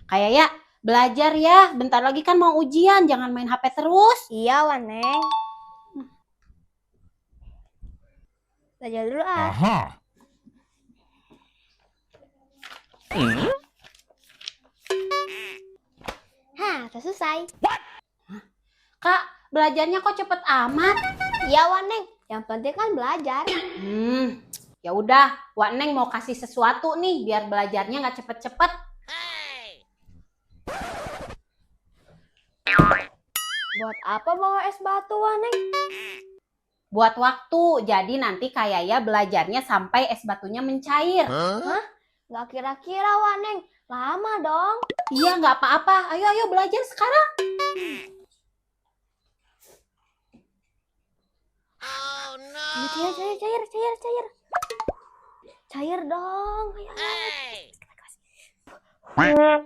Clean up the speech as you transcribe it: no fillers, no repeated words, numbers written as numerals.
Kayak ya, belajar ya. Bentar lagi kan mau ujian, jangan main HP terus. Iya, Waneng. Belajar dulu ah. Aha. Hah, udah selesai. Kak, belajarnya kok cepet amat? Iya, Waneng. Yang penting kan belajar. Ya udah, Wak Neng mau kasih sesuatu nih biar belajarnya nggak cepet-cepet. Buat apa bawa es batu, Waneng? Buat waktu, jadi nanti kayak ya belajarnya sampai es batunya mencair. Nggak kira-kira, Waneng. Lama dong. Iya, nggak apa-apa. Ayo belajar sekarang. Cair. Cair dong. Ayo.